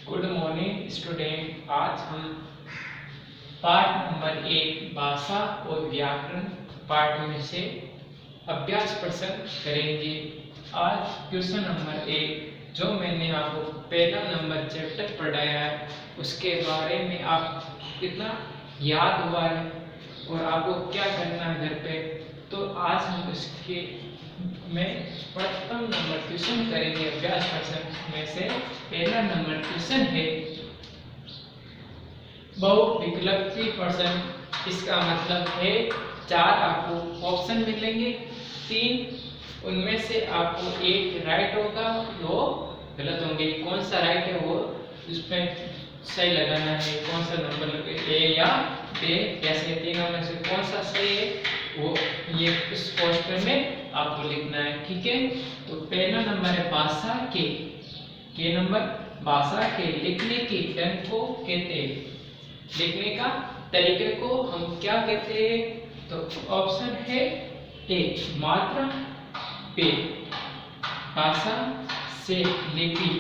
Good morning student. आज हम पाठ नंबर 1 भाषा और व्याकरण पाठ में से अभ्यास प्रश्न करेंगे। आज क्वेश्चन नंबर 1 जो मैंने आपको पहला नंबर चैप्टर पढ़ाया है उसके बारे में आप कितना याद हुआ है और आपको क्या करना है घर पे, तो आज हम उसके में प्रथम नंबर क्वेश्चन करेंगे। अभ्यास प्रश्न में से पहला नंबर क्वेश्चन है बहुविकल्पी प्रश्न। इसका मतलब है 4 आपको ऑप्शन मिलेंगे, 3 उनमें से आपको एक राइट होगा, 2 गलत होंगे। कौन सा राइट है वो उसमें सही लगाना है, कौन सा नंबर लगे, ए या बी, कैसे तीनों में से कौन सा सही है वो ये इस क्वेश्चन में आपको लिखना है। ठीक है, तो पहला नंबर है भाषा के नंबर भाषा के लिखने की ढंग को कहते हैं, लिखने का तरीके को हम क्या कहते हैं। तो ऑप्शन है ए मात्रा, बी भाषा से लिपि।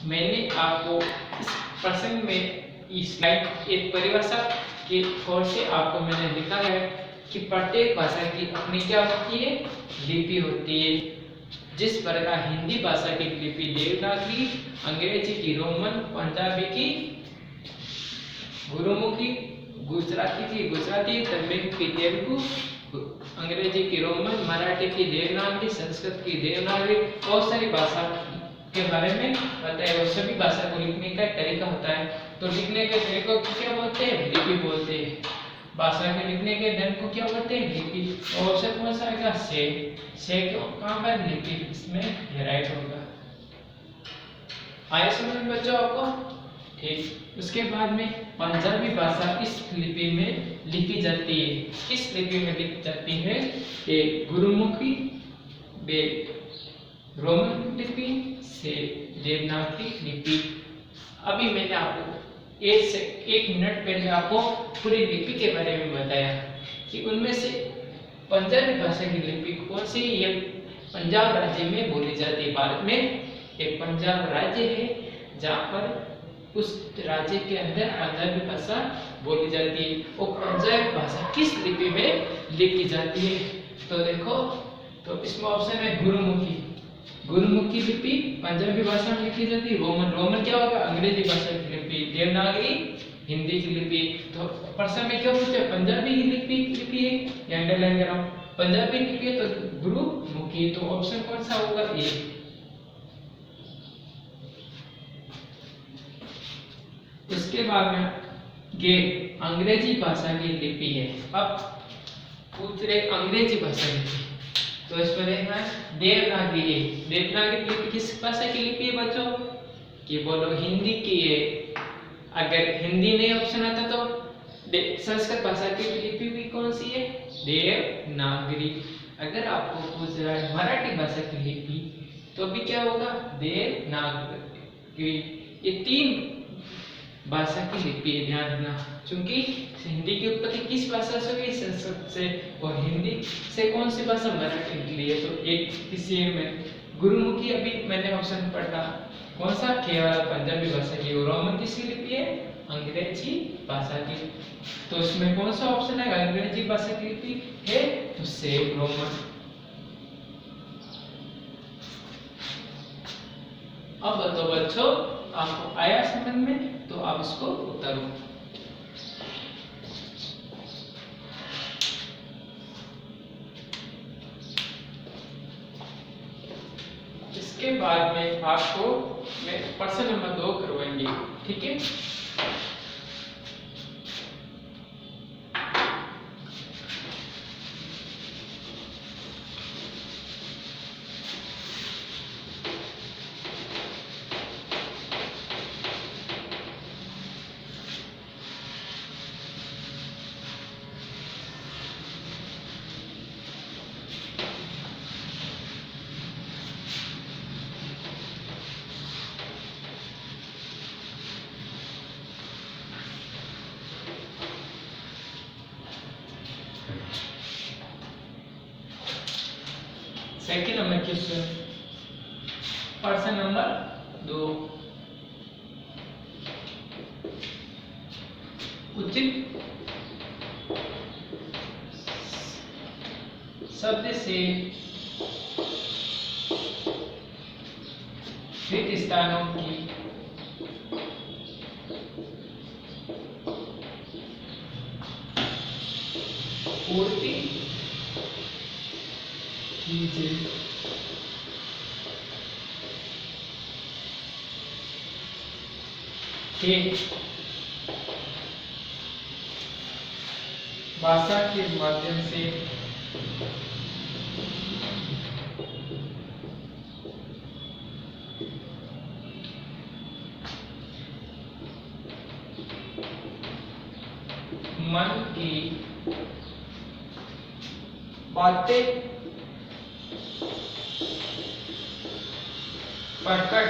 मैंने आपको इस प्रसंग में इस स्लाइड एक परिभाषा के तौर से आपको मैंने लिखा है कि प्रत्येक भाषा की अपनी क्या होती है, लिपि होती है। जिस प्रकार हिंदी भाषा की लिपि देवनागरी, अंग्रेजी की रोमन, पंजाबी की गुरुमुखी, गुजराती की गुजराती, तमिल की तेलुगु, अंग्रेजी की रोमन, मराठी की देवनागरी, संस्कृत की देवनागरी, बहुत सारी भाषा के बारे में बताया। वो सभी भाषा को लिखने का तरीका होता है। तो लिखने के तरीके को क्या बोलते हैं, लिपि बोलते हैं। भाषा के लिखने के ढंग को क्या बोलते हैं, लिपि। ऑप्शन कौन सा आएगा, से कहाँ पर, लिपि, इसमें ये राइट होगा। आया समझ में बच्चों आपको? ठीक। उसके बाद में पंजाबी भाषा इस लिपि में लिखी जाती है। किस लिपि में लिखी जाती है, ए गुरुमुखी, बी रोमन लिपि, से देवनागरी लिपि। अभी मैंने आपको एक मिनट पहले आपको पूरी लिपि के बारे में बताया कि उनमें से पंजाबी भाषा की लिपि कौन सी, ये पंजाब राज्य में बोली जाती है। भारत में एक पंजाब राज्य है जहाँ पर उस राज्य के अंदर पंजाबी भाषा बोली जाती है। वो पंजाबी भाषा किस लिपि में लिखी जाती है, तो देखो, तो इसमें ऑप्शन है गुरुमुखी। गुरुमुखी लिपि पंजाबी भाषा में लिखी जाती है। रोमन क्या होगा, अंग्रेजी भाषा की लिपि। देवनागरी हिंदी की लिपि। तो प्रश्न में क्या पूछे, पंजाबी लिपि है, या अंडरलाइन कर रहा हूं, पंजाबी लिपि है तो गुरुमुखी। तो ऑप्शन कौन सा होगा, ए। उसके बाद में ये अंग्रेजी भाषा की लिपि है। अब पूछ रहे अंग्रेजी भाषा की, तो इसमें देखना है देवनागरी है। देवनागरी लिपि किस भाषा की लिपि है बच्चों, कि बोलो हिंदी की है। अगर हिंदी नहीं ऑप्शन आता तो संस्कृत भाषा की लिपि भी कौन सी है, देवनागरी। अगर आपको पूछ रहा है मराठी भाषा की लिपि तो भी क्या होगा, देवनागरी। ये 3 भाषा की लिपि है, ध्यान रखना। क्योंकि हिंदी की उत्पत्ति किस भाषा से हुई, संस्कृत से, और हिंदी से कौन सी भाषा, मराठी निकली है। तो एक किसी में गुरुमुखी अभी मैंने ऑप्शन पढ़ा, कौन सा, केवल पंजाबी भाषा की। रोमन किसकी लिपि है, अंग्रेजी भाषा की। तो इसमें कौन सा ऑप्शन है, अंग्रेजी भाषा की लिपि है, तो से रोमन। अब तो बच्चों आपको आया समझ में, तो आप इसको उतारो। इसके बाद में आपको मैं प्रश्न नंबर 2 करवाएंगे। ठीक है, सेकंड नंबर क्वेश्चन, प्रश्न नंबर 2। उचित शब्द से रिक्त स्थानों की पूर्ति कीजिए। भाषा के माध्यम से मन की बातें प्रकट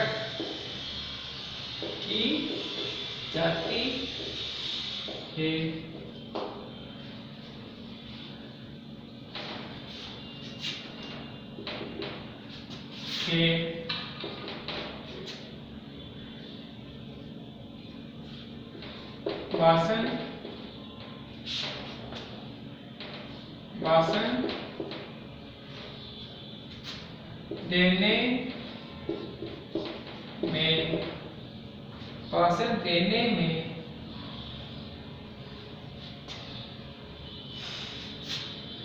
की जाती है। भाषण देने में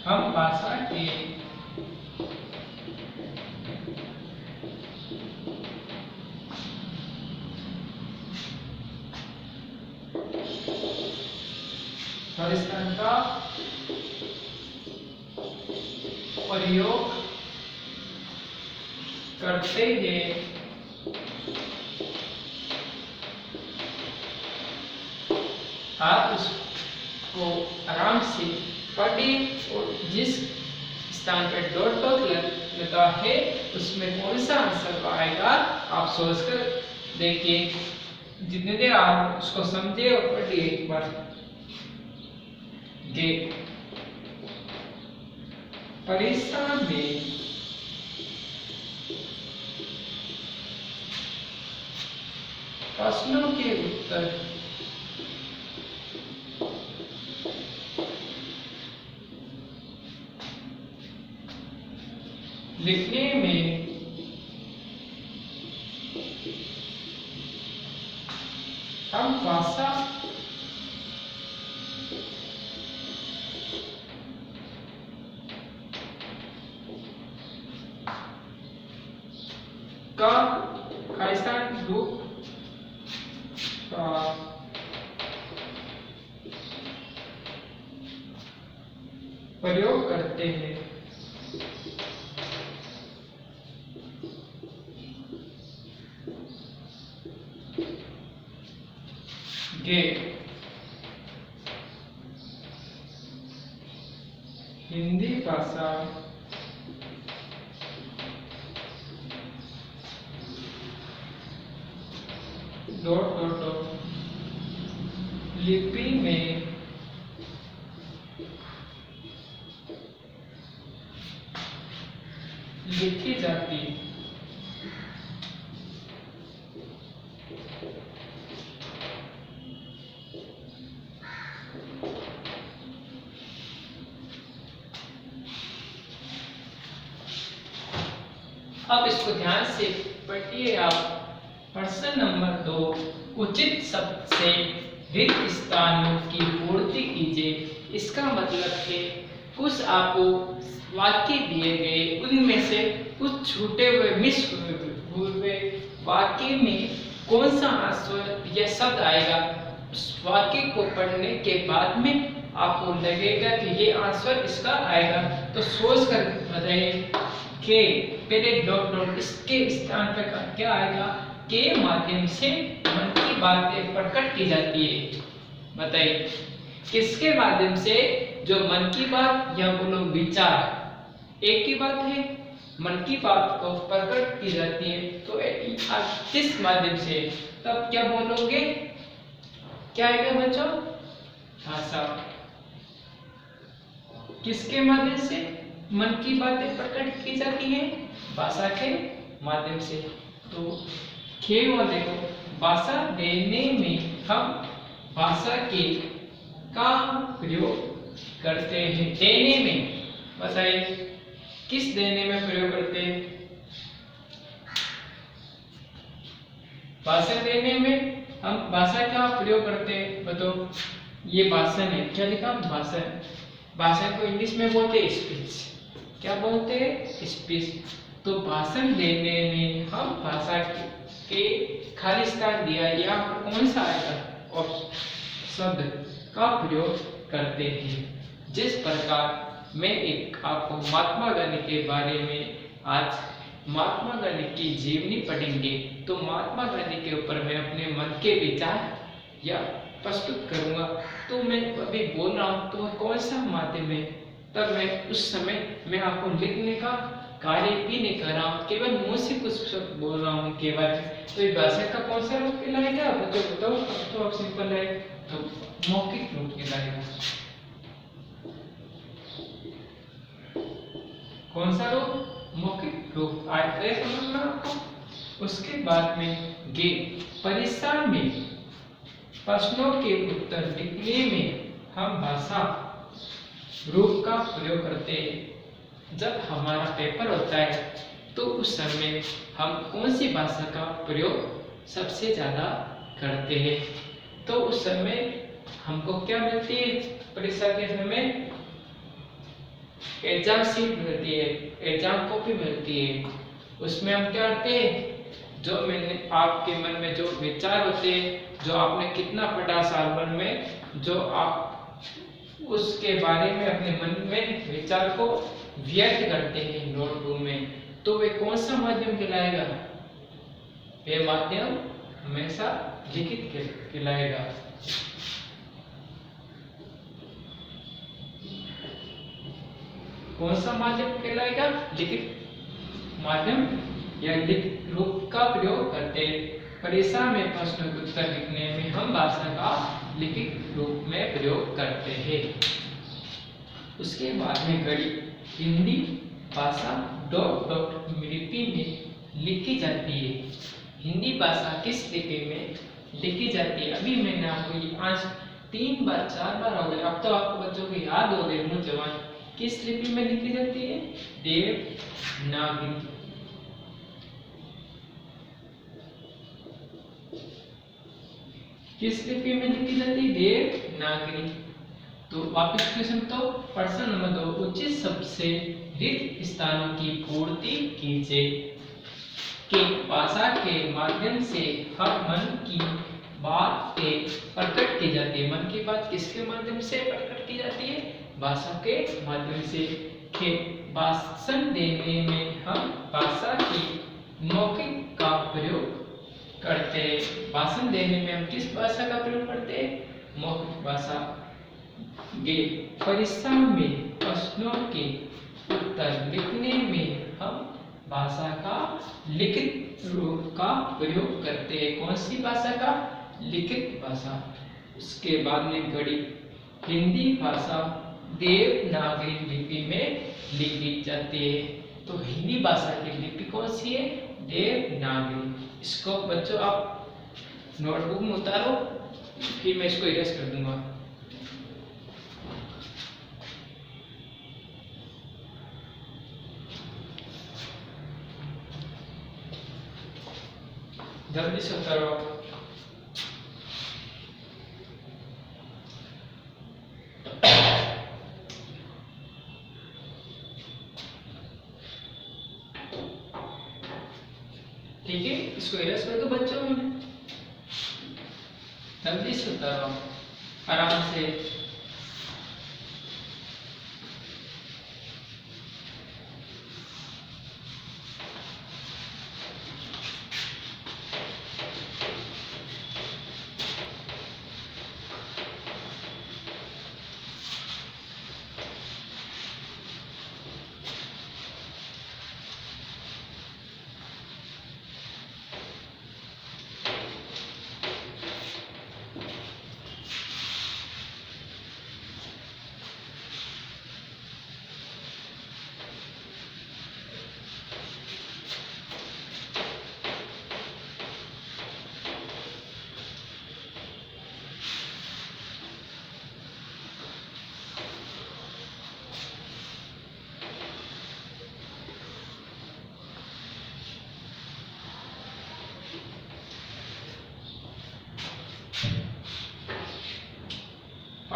हम भाषा के परिस्थान का प्रयोग करते हैं। आप उसको आराम से पढ़िए और जिस स्थान पर डॉट डॉट लगा है उसमें कौन सा आंसर आएगा आप सोचकर देखिए। जितने देर आप उसको समझे और पढ़िए एक बार। परीक्षा में प्रश्नों के उत्तर लिखने में हम भाषा का खालिस्तान रूप का प्रयोग करते हैं। हिंदी भाषा डॉट डॉट डॉट लिपि में लिखी जाती है। अब इसको ध्यान से पढ़िए आप। प्रश्न नंबर 2, उचित शब्द से रिक्त स्थानों की पूर्ति कीजिए। इसका मतलब है कुछ आपको वाक्य दिए गए, उनमें से कुछ छूटे हुए मिस हुए वाक्य में कौन सा आंसर या शब्द आएगा। उस वाक्य को पढ़ने के बाद में आपको लगेगा कि ये आंसर इसका आएगा, तो सोच कर बताइए कि पहले डॉट डॉट इसके स्थान पर क्या आएगा। के माध्यम से मन की बातें प्रकट की जाती है। बताइए किसके माध्यम से, जो मन की बात या बोलो विचार एक ही बात है, मन की बात को प्रकट की जाती है, तो किस माध्यम से, तब क्या बोलोगे, क्या आएगा बच्चों, भाषा। किसके माध्यम से मन की बातें प्रकट की जाती है, भाषा के माध्यम से। तो खेल देखो, भाषा देने में हम भाषा के का प्रयोग करते हैं। देने में बताइए किस देने में प्रयोग करते हैं? भाषण देने में हम भाषा का प्रयोग करते हैं। बताओ, ये भाषण है, क्या लिखा? भाषण। भाषण को इंग्लिश में बोलते हैं स्पीच। क्या बोलते हैं? स्पीच। तो भाषण देने में हम भाषा के खाली स्थान दिया, यहाँ पर कौन सा आएगा? और शब्द का प्रयोग करते हैं। जिस प्रकार मैं एक आपको महात्मा गांधी के बारे में आज महात्मा गांधी की जीवनी पढ़ेंगे, तो महात्मा गांधी के ऊपर मैं अपने मन के विचार या प्रस्तुत करूंगा। तो मैं अभी बोल रहा हूँ तो कौन सा माध्यम है, तब मैं उस समय मैं आपको लिखने का कार्य भी नहीं कर रहा हूँ, केवल मुंह से कुछ शब्द बोल रहा हूँ केवल। तो ये भाषा का कौन सा रूप कहलाएगा? बच्चों बताओ। अब तो आप सिंपल है, तो मौखिक रूप कहलाएगा। कौन सा रूप? मौखिक रूप। आए समझ में आपको? उसके बाद में गे परीक्षा में प्रश्नों के उत्तर लिखने में हम भाषा रूप का प्रयोग करते हैं। जब हमारा पेपर होता है तो उस समय हम कौन सी भाषा का प्रयोग सबसे ज्यादा करते हैं? तो उस समय हमको क्या मिलती है? परीक्षा के समय एग्जाम शीट मिलती है, एग्जाम कॉपी मिलती है। उसमें हम क्या करते हैं? जो मैंने आपके मन में जो विचार होते हैं, जो आपने कितना पढ़ा साल भर में, जो आप उसके बारे में अपने मन में विचार को व्यक्त करते हैं नोटबुक में, तो वे कौन सा माध्यम कहलाएगा? वे माध्यम हमेशा लिखित कहलाएगा। कौन सा माध्यम कहलाएगा? लिखित माध्यम या लिखित रूप का प्रयोग करते हैं। परीक्षा में प्रश्न उत्तर लिखने में हम भाषा का लिखित रूप में प्रयोग करते हैं। उसके बाद में घड़ी हिंदी भाषा डॉट डॉट लिपि में लिखी जाती है। हिंदी भाषा किस लिपि में लिखी जाती है? अभी मैंने आपको ये आज 3 बार 4 बार हो गए, अब तो आपको बच्चों को याद हो गए नौजवान। किस लिपि में लिखी जाती है? देवनागरी। किस लिपि में लिखी जाती है? देवनागरी। तो वापस क्वेश्चन, तो प्रश्न नंबर 2, उचित शब्द से रिक्त स्थानों की पूर्ति कीजिए। कि भाषा के माध्यम से हम मन की बातें प्रकट की जाती है। मन की बात किसके माध्यम से प्रकट की जाती है? भाषा के माध्यम से। कि भाषण देने में हम भाषा की मौखिक का प्रयोग करते हैं। भाषण देने में हम किस भाषा का प्रयोग करते हैं? मौखिक भाषा। गे परीक्षा में प्रश्नों के उत्तर लिखने में हम भाषा का लिखित रूप का प्रयोग करते हैं। कौन सी भाषा का? लिखित भाषा। उसके बाद में घड़ी हिंदी भाषा देवनागरी लिपि में लिखी जाती है। तो हिंदी भाषा की लिपि कौन सी है? देवनागरी। इसको बच्चों आप नोटबुक में उतारो, फिर मैं इसको इरेज कर दूंगा। जल्दी से उतारो। ठीक है, इसको इरेज कर दो बच्चों में। जल्दी से उतारो आराम से।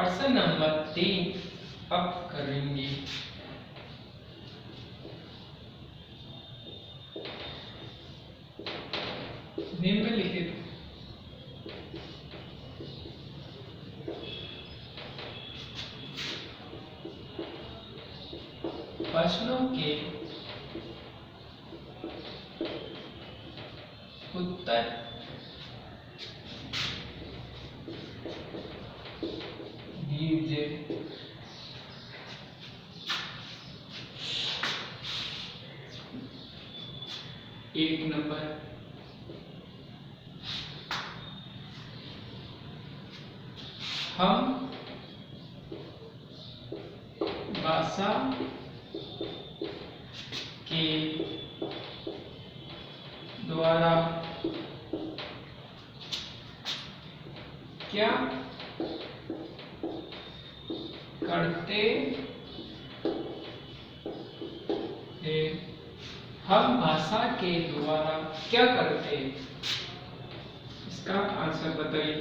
क्वेश्चन नंबर 3 अब करेंगे। निम्नलिखित प्रश्नों के उत्तर दीजिए। 1 नंबर, हम भाषा के द्वारा क्या करते हैं? हम भाषा के द्वारा क्या करते हैं? इसका आंसर बताइए।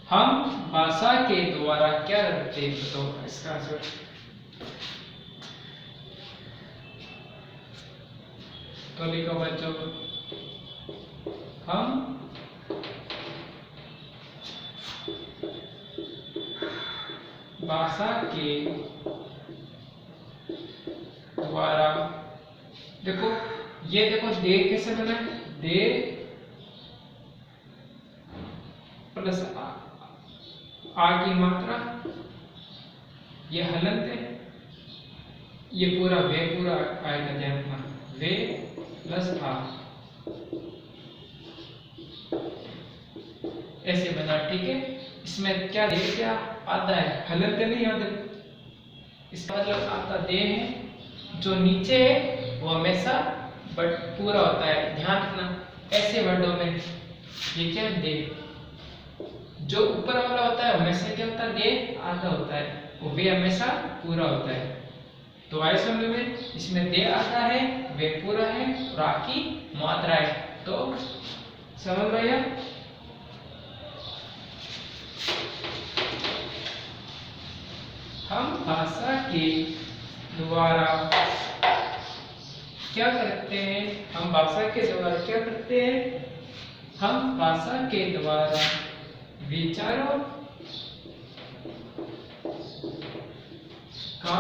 हम भाषा के द्वारा क्या करते हैं? तो इसका आंसर तो लिखो बच्चों, हम भाषा के द्वारा, देखो ये देखो दे कैसे बना है, दे प्लस आ की मात्रा, ये हलंत है, ये पूरा वे पूरा आएगा, ध्यान रखना, वे प्लस आ, ऐसे बना, ठीक है। इसमें क्या दे क्या आता है, हलंत नहीं आता, इसका मतलब आता दे है, जो नीचे है वो हमेशा बट पूरा होता है, ध्यान रखना। ऐसे वर्डों में ये क्या दे, जो ऊपर वाला होता है हमेशा क्या होता है, दे आधा होता है, वो वे हमेशा पूरा होता है। तो आइए समझ में, इसमें दे आता है, वे पूरा है और आ की मात्रा है, तो समझ में आया। हम भाषा के द्वारा क्या करते हैं? हम भाषा के द्वारा क्या करते हैं? हम भाषा के द्वारा विचारों का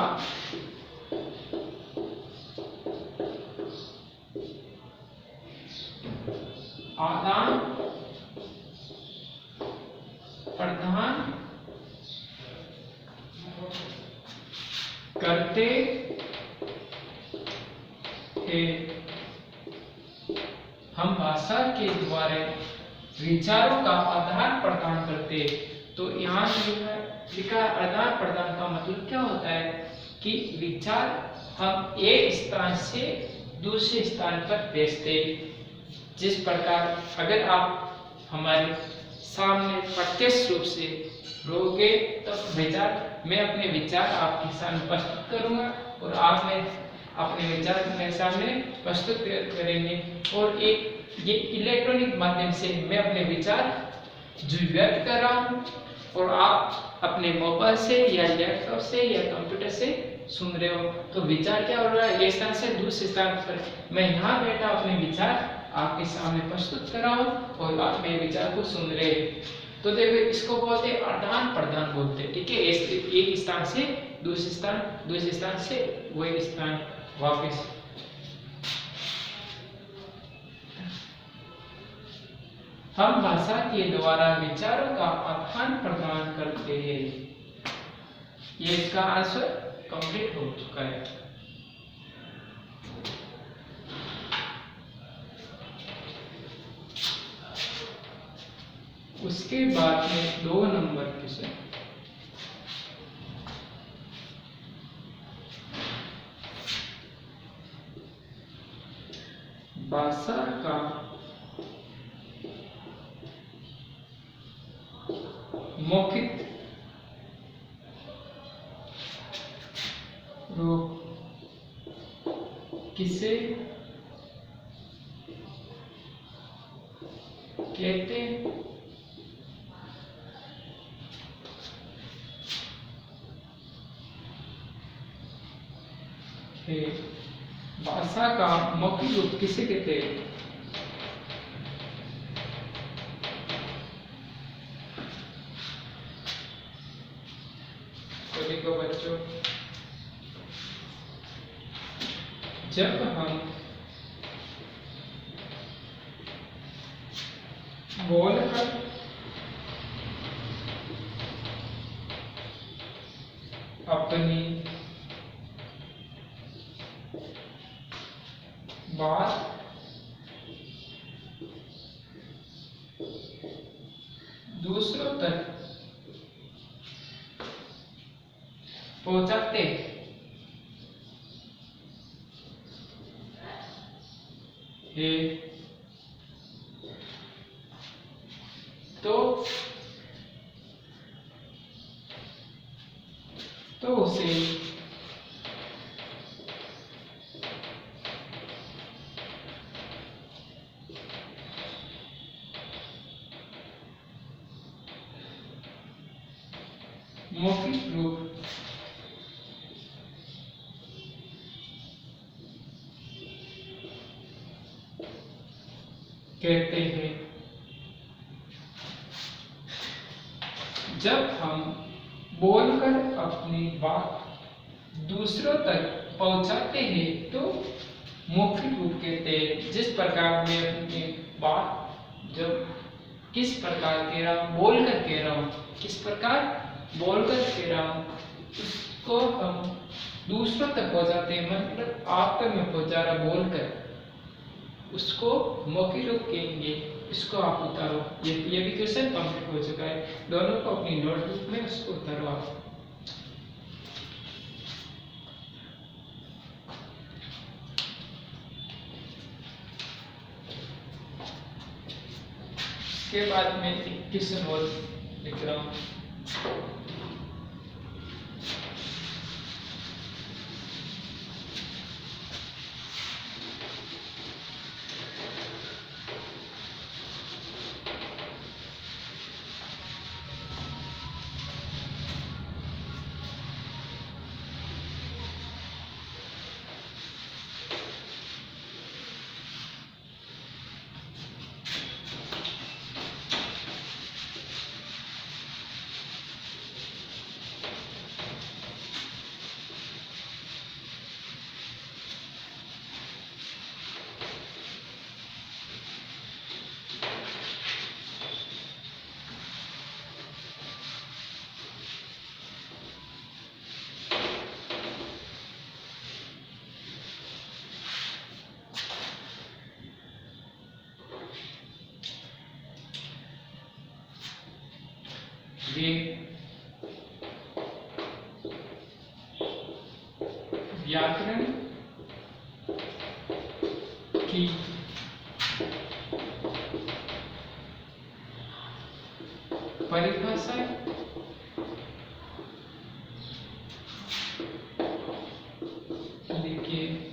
आदान प्रदान करते हैं। हम भाषा के द्वारा विचारों का आदान प्रदान करते हैं। तो यहाँ लिखा आदान प्रदान का मतलब क्या होता है कि विचार हम एक स्थान से दूसरे स्थान पर भेजते। जिस प्रकार अगर आप हमारे सामने प्रत्यक्ष रूप से रहोगे तो विचार, मैं अपने विचार आपके सामने प्रस्तुत करूंगा और आप में अपने विचार मेरे सामने प्रस्तुत करेंगे, और एक ये इलेक्ट्रॉनिक माध्यम से मैं अपने विचार जो व्यक्त कर रहा हूँ और आप अपने मोबाइल से या लैपटॉप से या कंप्यूटर से सुन रहे हो। तो विचार क्या हो रहा है, एक स्थान से दूसरे स्थान पर मैं यहाँ बैठा अपने विचार आपके सामने प्रस्तुत कर रहा हूँ और आप मेरे विचार को सुन रहे हैं। तो देखो इसको बोलते हैं आदान प्रदान बोलते हैं, ठीक है। एक स्थान से दूसरे स्थान से वही स्थान वापस। हम भाषा के द्वारा विचारों का आदान प्रदान करते हैं। ये इसका आंसर कंप्लीट हो चुका है। उसके बाद में 2 नंबर क्वेश्चन, भाषा का मौखिक रूप किसे कहते हैं। भाषा का मौखिक रूप किसे कहते हैं? तो देखो बच्चों, जब हम बोलकर अपनी बात दूसरों तक पहुंचाते हैं तो उसे मौखिक रूप कहते हैं। जब हम बोलकर अपनी बात दूसरों तक पहुंचाते हैं तो मौखिक रूप कहते हैं। जिस प्रकार मैं अपनी बात जब किस प्रकार कह रहा हूँ, बोलकर कह रहा हूँ, किस प्रकार बोलकर कह रहा हूँ, उसको हम दूसरों तक पहुंचाते हैं। मतलब आप तक मैं पहुंचा रहा बोलकर, उसको मौखिक रूप कहेंगे। इसको आप उतारो। ये भी क्वेश्चन कंप्लीट हो चुका है। दोनों को अपनी नोटबुक में उसको उतारो आप। इसके बाद मैं एक क्वेश्चन और लिख रहा हूँ। ये व्याकरण की परिभाषा लिखिए।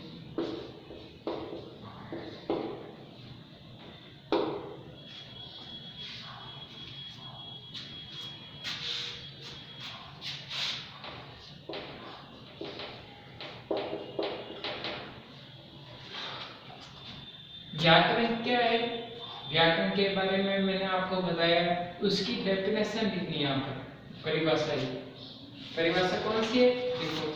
व्याकरण क्या है? व्याकरण के बारे में मैंने आपको बताया, उसकी डेफिनेशन लिखनी है यहाँ पर। परिभाषा ही, परिभाषा कौन सी है देखो।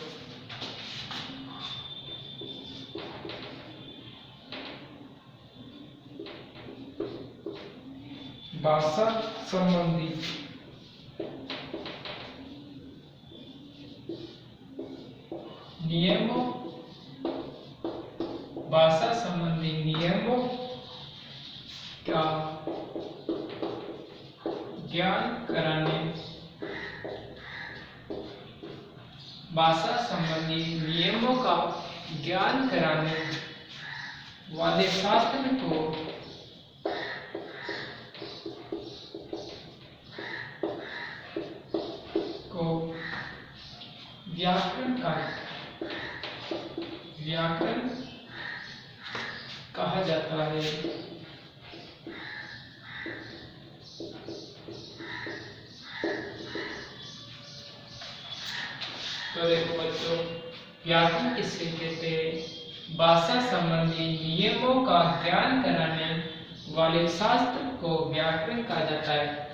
भाषा संबंधी नियमों, भाषा संबंधी नियमों का ज्ञान कराने, भाषा संबंधी नियमों का ज्ञान कराने वाले शास्त्र को व्याकरण कहा जाता है। तो देखो बच्चों, व्याकरण किससे कहते हैं? भाषा संबंधी नियमों का ज्ञान कराने वाले शास्त्र को व्याकरण कहा जाता है।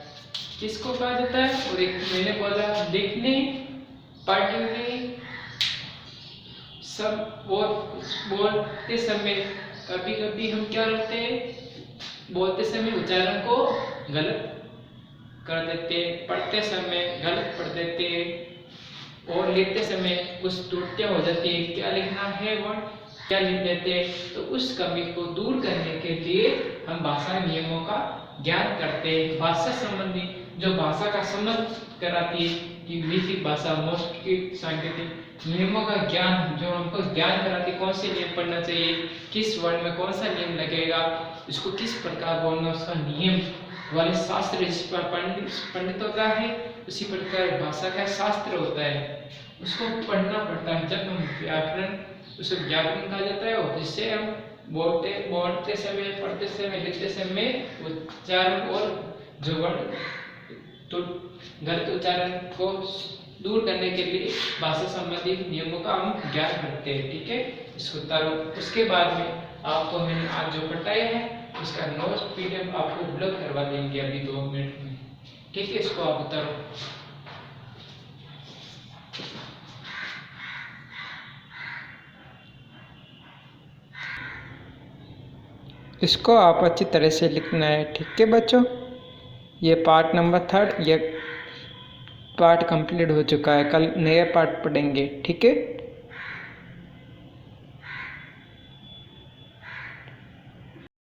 किसको कहा जाता है? और एक मैंने बोला, लिखने पढ़ने सब और बोलते समय कभी कभी हम क्या करते हैं, बोलते समय उच्चारण को गलत कर देते हैं, पढ़ते समय गलत पढ़ देते हैं और लिखते समय कुछ त्रुटियां हो जाती है, क्या लिखना है वर्ड क्या लिख देते हैं। तो उस कमी को दूर करने के लिए हम भाषा नियमों का ज्ञान करते हैं। भाषा संबंधी जो भाषा का समझ कराती है कि लिखित भाषा, मौखिक, सांकेतिक नियमों का ज्ञान जो हमको ज्ञान कराती है, कौन से नियम पढ़ना चाहिए, किस वर्ड में कौन सा नियम लगेगा, इसको किस प्रकार बोलना, उसका नियम वाले शास्त्र जिस पर पंडितों का है, उसी प्रकार भाषा का शास्त्र होता है, उसको पढ़ना पड़ता है। जब हम व्याकरण, उसे व्याकरण कहा जाता है, और जिससे हम बोलते समय, पढ़ते समय, लिखते समय उच्चारण और जो वर्ड तो गलत उच्चारण को दूर करने के लिए भाषा संबंधी नियमों का हम ज्ञान रखते हैं। ठीक है, इसको उतारो। उसके बाद में आपको मैंने आज जो पढ़ाया है उसका नोट्स पीडीएफ आपको उपलब्ध करवा देंगे अभी 2 मिनट में। ठीक है, इसको आप उतारो। इसको आप अच्छी तरह से लिखना है। ठीक है बच्चों, ये पार्ट नंबर 3, ये पार्ट कंप्लीट हो चुका है। कल नया पार्ट पढ़ेंगे। ठीक है।